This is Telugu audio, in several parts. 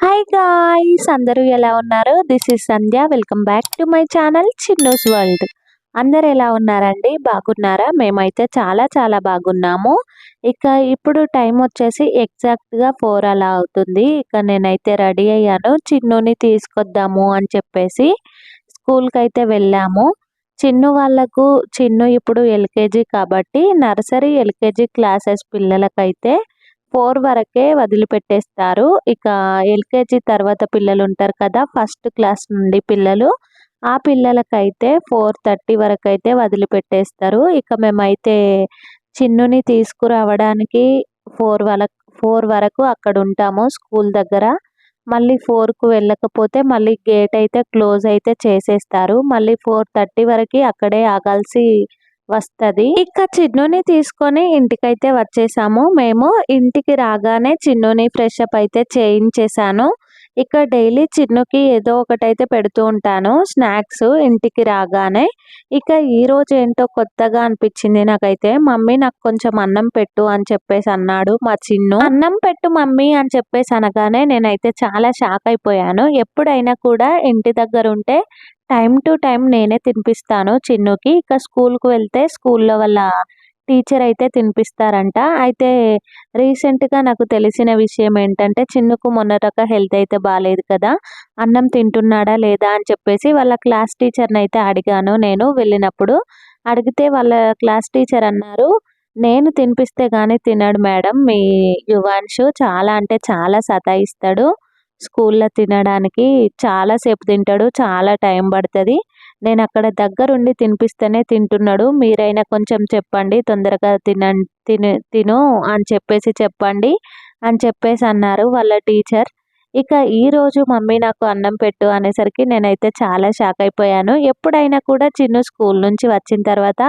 హాయ్ గాయ్స్, అందరూ ఎలా ఉన్నారు? This is Sandhya. Welcome back to my channel Chinnu's world. అందరు ఎలా ఉన్నారండి? బాగున్నారా? మేమైతే చాలా చాలా బాగున్నాము. ఇక ఇప్పుడు టైం వచ్చేసి ఎగ్జాక్ట్‌గా 4 అలా అవుతుంది. ఇక నేనైతే రెడీ అయ్యాను. చిన్నుని తీసుకొద్దాము అని చెప్పేసి స్కూల్‌కైతే వెళ్ళాము. చిన్ను ఇప్పుడు ఎల్‌కేజీ కాబట్టి నర్సరీ, ఎల్‌కేజీ క్లాసెస్ పిల్లలకైతే 4 వరకే వదిలిపెట్టేస్తారు. ఇక ఎల్‌కేజీ తర్వాత పిల్లలుంటారు కదా! ఫస్ట్ క్లాస్ నుండి పిల్లలు. ఆ పిల్లలకైతే 4:30 వరకైతే వదిలిపెట్టేస్తారు. ఇక మేమైతే చిన్నుని తీసుకురావడానికి 4 వరకు అక్కడుంటాము స్కూల్ దగ్గర. మళ్ళీ 4కు వెళ్ళకపోతే మళ్ళీ గేట్ అయితే క్లోజ్ అయితే చేసేస్తారు. మళ్ళీ 4:30 వరకి అక్కడే ఆగాల్సి వస్తది. ఇక చిన్నుని తీసుకొని ఇంటికైతే వచ్చేసాము. మేము ఇంటికి రాగానే చిన్నుని ఫ్రెష్ అప్ అయితే చేయించేసాను. ఇక డైలీ చిన్నుకి ఏదో ఒకటైతే పెడుతూ ఉంటాను స్నాక్స్ ఇంటికి రాగానే. ఇక ఈరోజు ఏంటో కొత్తగా అనిపించింది నాకైతే. మమ్మీ నాకు కొంచెం అన్నం పెట్టు అని చెప్పేసి అన్నాడు మా చిన్ను. అన్నం పెట్టు మమ్మీ అని చెప్పేసి అనగానే నేనైతే చాలా షాక్ అయిపోయాను. ఎప్పుడైనా కూడా ఇంటి దగ్గర ఉంటే టైమ్ టు టైమ్ నేనే తినిపిస్తాను చిన్నుకి. ఇక స్కూల్‌కి వెళ్తే స్కూల్‌లో వాళ్ళ టీచర్ అయితే తినిపిస్తారంట. అయితే రీసెంట్‌గా నాకు తెలిసిన విషయం ఏంటంటే చిన్నుకు మొన్నటిదాకా హెల్త్ అయితే బాలేదు కదా! అన్నం తింటున్నాడా లేదా అని చెప్పేసి వాళ్ళ క్లాస్ టీచర్‌నైతే అడిగాను నేను వెళ్ళినప్పుడు. అడిగితే వాళ్ళ క్లాస్ టీచర్ అన్నారు, "నేను తినిపిస్తే గాని తినడు మేడం మీ యువాన్షు. చాలా అంటే చాలా సతాయిస్తాడు. స్కూల్‌లో తినడానికి చాలా సేపు తింటాడు. చాలా టైం పడతది. నేనక్కడ దగ్గరుండి తినిపిస్తేనే తింటున్నాడు. మీరైనా కొంచెం చెప్పండి. తొందరగా తిను అని చెప్పేసి చెప్పండి" అని చెప్పేసి అన్నారు వాళ్ళ టీచర్. ఇక ఈరోజు మమ్మీ నాకు అన్నం పెట్టు అనేసరికి నేనైతే చాలా షాక్ అయిపోయాను. ఎప్పుడైనా కూడా చిన్ను స్కూల్ నుంచి వచ్చిన తర్వాత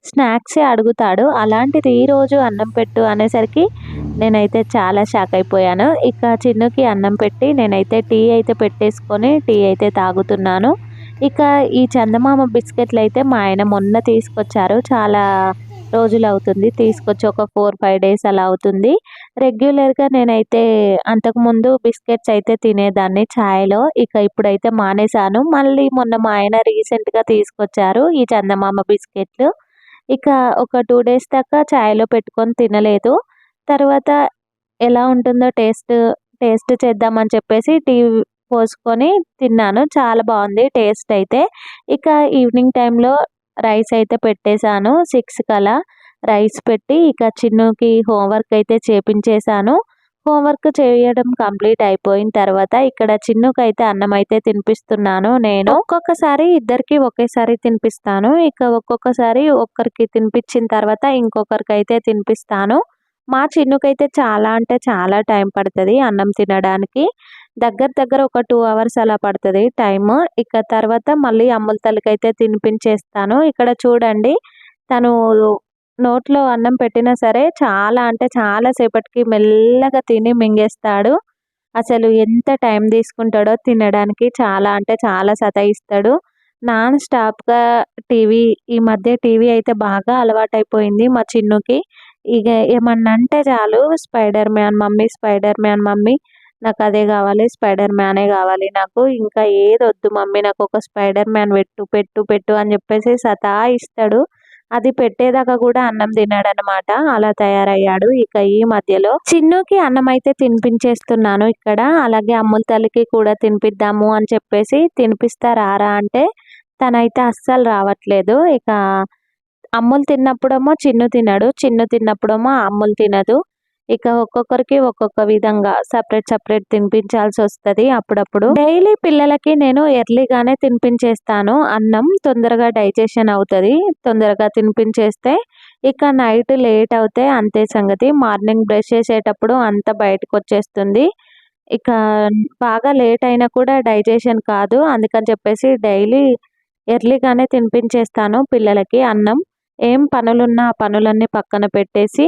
స్నాక్సే అడుగుతాడు. అలాంటిది ఈరోజు అన్నం పెట్టు అనేసరికి నేనైతే చాలా షాక్ అయిపోయాను. ఇక చిన్నుకి అన్నం పెట్టి నేనైతే టీ అయితే పెట్టేసుకొని టీ అయితే తాగుతున్నాను. ఇక ఈ చందమామ బిస్కెట్లయితే మా ఆయన మొన్న తీసుకొచ్చారు. చాలా రోజులవుతుంది తీసుకొచ్చి ఒక 4, 5 డేస్ అలా అవుతుంది. రెగ్యులర్‌గా నేనైతే అంతకుముందు బిస్కెట్స్ అయితే తినేదాన్ని చాయ్‌లో. ఇక ఇప్పుడైతే మానేశాను. మళ్ళీ మొన్న మా ఆయన రీసెంట్‌గా తీసుకొచ్చారు ఈ చందమామ బిస్కెట్‌లు. ఇక ఒక 2 డేస్ దాకా చాయ్‌లో పెట్టుకొని తినలేదు. తర్వాత ఎలా ఉంటుందో టేస్ట్ చేద్దామని చెప్పేసి టీ పోసుకొని తిన్నాను. చాలా బావుంది టేస్ట్ అయితే. ఇక ఈవినింగ్ టైంలో రైస్ అయితే పెట్టేసాను. 6 కలా రైస్ పెట్టి ఇక చిన్నుకి హోంవర్క్ అయితే చేపించేసాను. హోంవర్క్ చేయడం కంప్లీట్ అయిపోయిన తర్వాత ఇక్కడ చిన్నుకైతే అన్నం అయితే తినిపిస్తున్నాను నేను. ఒక్కొక్కసారి ఇద్దరికి ఒకేసారి తినిపిస్తాను. ఇక ఒక్కొక్కసారి ఒక్కరికి తినిపించిన తర్వాత ఇంకొకరికైతే తినిపిస్తాను. మా చిన్నుకైతే చాలా అంటే చాలా టైం పడతది అన్నం తినడానికి. దగ్గర దగ్గర ఒక 2 అవర్స్ అలా పడతది టైము. ఇక తర్వాత మళ్ళీ అమ్ముల తల్లికైతే తినిపించేస్తాను. ఇక్కడ చూడండి తను నోట్లో అన్నం పెట్టినా సరే చాలా అంటే చాలా సేపటికి మెల్లగా తిని మింగేస్తాడు. అసలు ఎంత టైం తీసుకుంటాడో తినడానికి. చాలా అంటే చాలా సతాయిస్తాడు. నాన్ స్టాప్‌గా టీవీ ఈ మధ్య టీవీ అయితే బాగా అలవాటైపోయింది మా చిన్నుకి. ఇగ ఏమన్నా అంటే చాలు spider man mummy, spider man mummy నాకదే గావాలి. స్పైడర్ మ్యానే గావాలి నాకు. ఇంకా ఏదొద్దు మమ్మీ నాకొక స్పైడర్ మ్యాన్ పెట్టు, పెట్టు, పెట్టు అని జెప్పేసి సతాయిస్తాడు. అది పెట్టేదాకా గూడా అన్నం తినడనమాట. అలా తయారయ్యాడు. ఇక ఈ మధ్యలో చిన్నుకి అన్నమైతే తినిపించేస్తున్నాను ఇక్కడ. అలాగే అమ్ముల తల్లికి కూడా తినిపిద్దాము అని చెప్పేసి తినిపిస్తా రారా అంటే తనైతే అస్సలు రావట్లేదు. ఇక అమ్ములు తిన్నప్పుడేమో చిన్ను తినడు. చిన్ను తిన్నప్పుడేమో అమ్ములు తినదు. ఇక ఒక్కొక్కరికి ఒక్కొక్క విధంగా సెపరేట్ తినిపించాల్సొస్తది అప్పుడప్పుడు. డైలీ పిల్లలకి నేను ఎర్లీగానే తినిపించేస్తాను అన్నం. తొందరగా డైజెషన్ అవుతది. తొందరగా తినిపించేస్తే. ఇక నైట్ లేట్ అవుతే అంతే సంగతి. మార్నింగ్ బ్రష్ చేసేటప్పుడు అంతా బయటకొచ్చేస్తుంది. ఇక బాగా లేట్ అయినా కూడా డైజెషన్ కాదు. అందుకని చెప్పేసి డైలీ ఎర్లీగానే తినిపించేస్తాను పిల్లలకి అన్నం. ఏం పనులున్నా ఆ పనులన్నీ పక్కన పెట్టేసి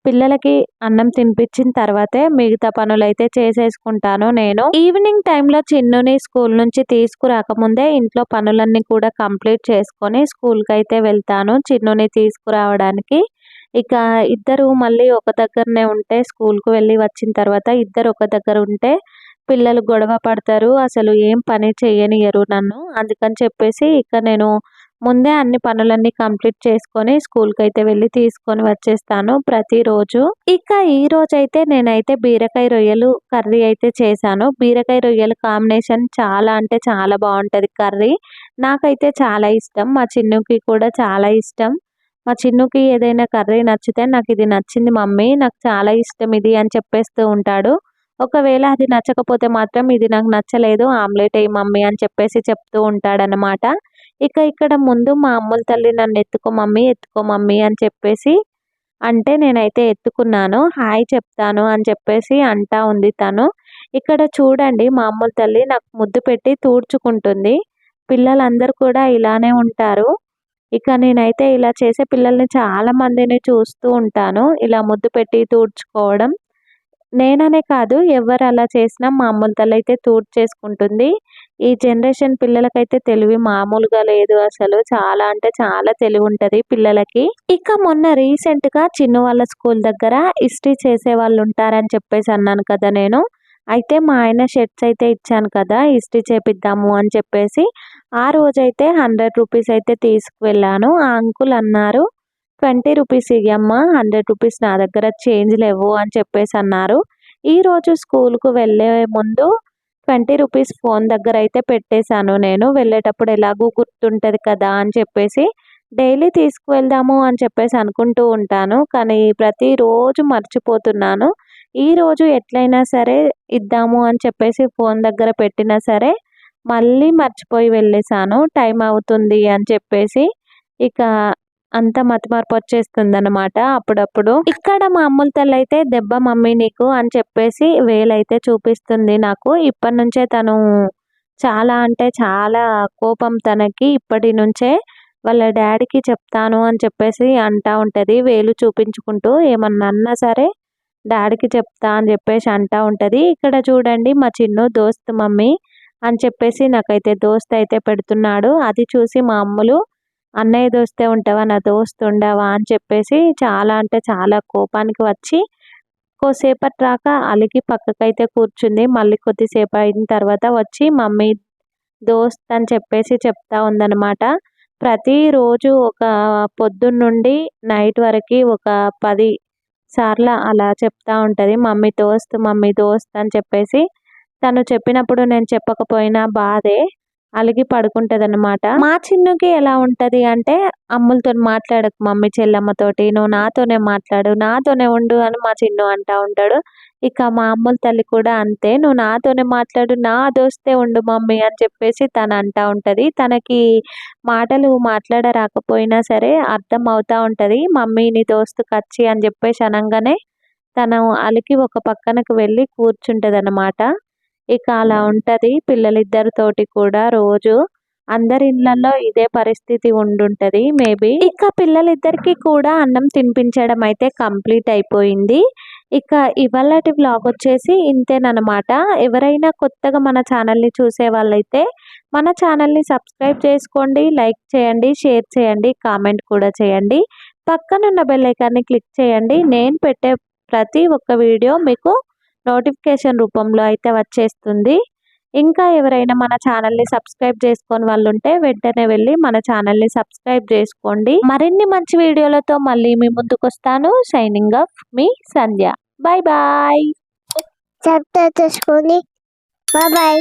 పిల్లలకి అన్నం తినిపించిన తర్వాతే మిగతా పనులైతే చేసేసుకుంటాను నేను. ఈవినింగ్ టైంలో చిన్నుని స్కూల్ నుంచి తీసుకురాకముందే ఇంట్లో పనులన్నీ కూడా కంప్లీట్ చేసుకొని స్కూల్‌కైతే వెళ్తాను చిన్నుని తీసుకురావడానికి. ఇక ఇద్దరు మళ్ళీ ఒక దగ్గరనే ఉంటే స్కూల్‌కి వెళ్ళి వచ్చిన తర్వాత ఇద్దరు ఒక దగ్గర ఉంటే పిల్లలు గొడవ పడతారు. అసలు ఏం పని చెయ్యనియ్యరు నన్ను. అందుకని చెప్పేసి ఇక నేను ముందే అన్ని పనులన్నీ కంప్లీట్ చేసుకొని స్కూల్‌కైతే వెళ్ళి తీసుకొని వచ్చేస్తాను ప్రతిరోజు. ఇక ఈరోజైతే నేనైతే బీరకాయ రొయ్యలు కర్రీ అయితే చేశాను. బీరకాయ రొయ్యలు కాంబినేషన్ చాలా అంటే చాలా బావుంటది కర్రీ. నాకైతే చాలా ఇష్టం. మా చిన్నుకి కూడా చాలా ఇష్టం. మా చిన్నుకి ఏదైనా కర్రీ నచ్చితే నాకిది నచ్చింది మమ్మీ, నాకు చాలా ఇష్టం ఇది అని చెప్పేస్తూ ఉంటాడు. ఒకవేళ అది నచ్చకపోతే మాత్రం ఇది నాకు నచ్చలేదు ఆమ్లెట్ ఎయి మమ్మీ అని చెప్పేసి చెప్తూ ఉంటాడనమాట. ఇక ఇక్కడ ముందు మా అమ్ముల తల్లి నన్ను ఎత్తుకో మమ్మీ అని చెప్పేసి అంటే నేనైతే ఎత్తుకున్నాను. హాయ్ చెప్తాను అని చెప్పేసి అంటా ఉంది తను. ఇక్కడ చూడండి మా అమ్ముల తల్లి నాకు ముద్దు పెట్టి తూడ్చుకుంటుంది. పిల్లలందరూ కూడా ఇలానే ఉంటారు. ఇక నేనైతే ఇలా చేసే పిల్లల్ని చాలా మందిని చూస్తూ ఉంటాను. ఇలా ముద్దు పెట్టి తూడ్చుకోవడం. నేననే కాదు ఎవరు అలా చేసినా మా అమ్ముల తల్లయితే తూడ్చేసుకుంటుంది. ఈ జనరేషన్ పిల్లలకైతే తెలివి మామూలుగా లేదు అసలు. చాలా అంటే చాలా తెలివుంటది పిల్లలకి. ఇక మొన్న రీసెంట్‌గా చిన్ను వాళ్ళ స్కూల్ దగ్గర ఇస్త్రీ చేసేవాళ్ళుంటారని చెప్పేసి అన్నాను కదా నేను. అయితే మా ఆయన షర్ట్స్ అయితే ఇచ్చాను కదా! ఇస్త్రీ చేపిద్దాము అని చెప్పేసి. ఆ రోజైతే రూ. 100 అయితే తీసుకువెళ్ళాను. ఆ అంకుల్ అన్నారు, "20 ఇయ్యమ్మా, రూ. 100 నా దగ్గర చేంజ్ లేవు" అని చెప్పేసి అన్నారు. ఈరోజు స్కూల్‌కు వెళ్ళే ముందు రూ. 20 ఫోన్ దగ్గర అయితే పెట్టేశాను నేను. వెళ్ళేటప్పుడు ఎలాగో గుర్తుంటది కదా అని చెప్పేసి. డైలీ తీసుకువెళ్దాము అని చెప్పేసి అనుకుంటూ ఉంటాను. కానీ ప్రతిరోజు మర్చిపోతున్నాను. ఈరోజు ఎట్లైనా సరే ఇద్దాము అని చెప్పేసి ఫోన్ దగ్గర పెట్టినా సరే, మళ్ళీ మర్చిపోయి వెళ్ళేసాను. టైం అవుతుంది అని చెప్పేసి. ఇక అంత మతిమరుపొచ్చేస్తుందనమాట అప్పుడప్పుడు. ఇక్కడ మా అమ్ముల తల్లయితే "దెబ్బ మమ్మీ నీకు" అని చెప్పేసి వేలైతే చూపిస్తుంది నాకు. ఇప్పటినుంచే తను చాలా అంటే చాలా కోపం తనకి. ఇప్పటి నుంచే వాళ్ళ డ్యాడీకి చెప్తాను అని చెప్పేసి అంటా ఉంటది. వేలు చూపించుకుంటూ ఏమన్నా అన్నా సరే డ్యాడీకి చెప్తా అని చెప్పేసి అంటా ఉంటది. ఇక్కడ చూడండి మా చిన్ను దోస్త్ మమ్మీ అని చెప్పేసి నాకైతే దోస్త్ అయితే పెడుతున్నాడు. అది చూసి మా అమ్ములు "అన్నయ్య దోస్తే ఉంటావా, నా దోస్త్ ఉండవా" అని చెప్పేసి చాలా అంటే చాలా కోపానికి వచ్చి కోసేపటి రాక అలిగి పక్కకైతే కూర్చుంది. మళ్ళీ కొద్దిసేపు అయిన తర్వాత వచ్చి మమ్మీ దోస్త్ అని చెప్పేసి చెప్తా ఉందనమాట. ప్రతిరోజు ఒక పొద్దున్నుండి నైట్ వరకి ఒక 10 సార్ల అలా చెప్తా ఉంటది. మమ్మీ దోస్త్ అని చెప్పేసి. తను చెప్పినప్పుడు నేను చెప్పకపోయినా బాధే. అలిగి పడుకుంటదనమాట. మా చిన్నుకి ఎలా ఉంటది అంటే, "అమ్ములతోని మాట్లాడకు మమ్మీ చెల్లమ్మతోటి. నువ్వు నాతోనే మాట్లాడు, నాతోనే ఉండు" అని మా చిన్ను అంటా ఉంటాడు. ఇక మా అమ్ముల తల్లి కూడా అంతే. "నువ్వు నాతోనే మాట్లాడు, నా దోస్తే ఉండు మమ్మీ" అని చెప్పేసి తను అంటా ఉంటది. తనకి మాటలు మాట్లాడ రాకపోయినా సరే అర్థం అవుతా ఉంటది. "మమ్మీ నీ దోస్తు కచ్చి" అని చెప్పేసి అనంగానే తను అలిగి ఒక పక్కనకి వెళ్ళి కూర్చుంటదనమాట. ఇక అలా ఉంటది పిల్లలిద్దరితోటి కూడా రోజు. అందరి ఇళ్లల్లో ఇదే పరిస్థితి ఉండుంటది మేబీ. ఇక పిల్లలిద్దరికీ కూడా అన్నం తినిపించడం అయితే కంప్లీట్ అయిపోయింది. ఇక ఇవాళటి వ్లాగ్ వచ్చేసి ఇంతేననమాట. ఎవరైనా కొత్తగా మన ఛానల్‌ని చూసే వాళ్ళైతే మన ఛానల్‌ని సబ్స్క్రైబ్ చేసుకోండి, లైక్ చేయండి, షేర్ చేయండి, కామెంట్ కూడా చేయండి. పక్కనున్న బెల్ ఐకాన్‌ని క్లిక్ చేయండి. నేను పెట్టే ప్రతి ఒక్క వీడియో మీకు నోటిఫికేషన్ రూపంలో అయితే వచ్చేస్తుంది. ఇంకా ఎవరైనా మన ఛానల్‌ని సబ్స్క్రైబ్ చేసుకోని వాళ్ళుంటే వెంటనే వెళ్ళి మన ఛానల్‌ని సబ్స్క్రైబ్ చేసుకోండి. మరిన్ని మంచి వీడియోలతో మళ్ళీ మీ ముందుకొస్తాను. సైనింగ్ ఆఫ్ మీ సంధ్య. Bye bye. సబ్స్క్రైబ్ చేసుకోండి. Bye bye.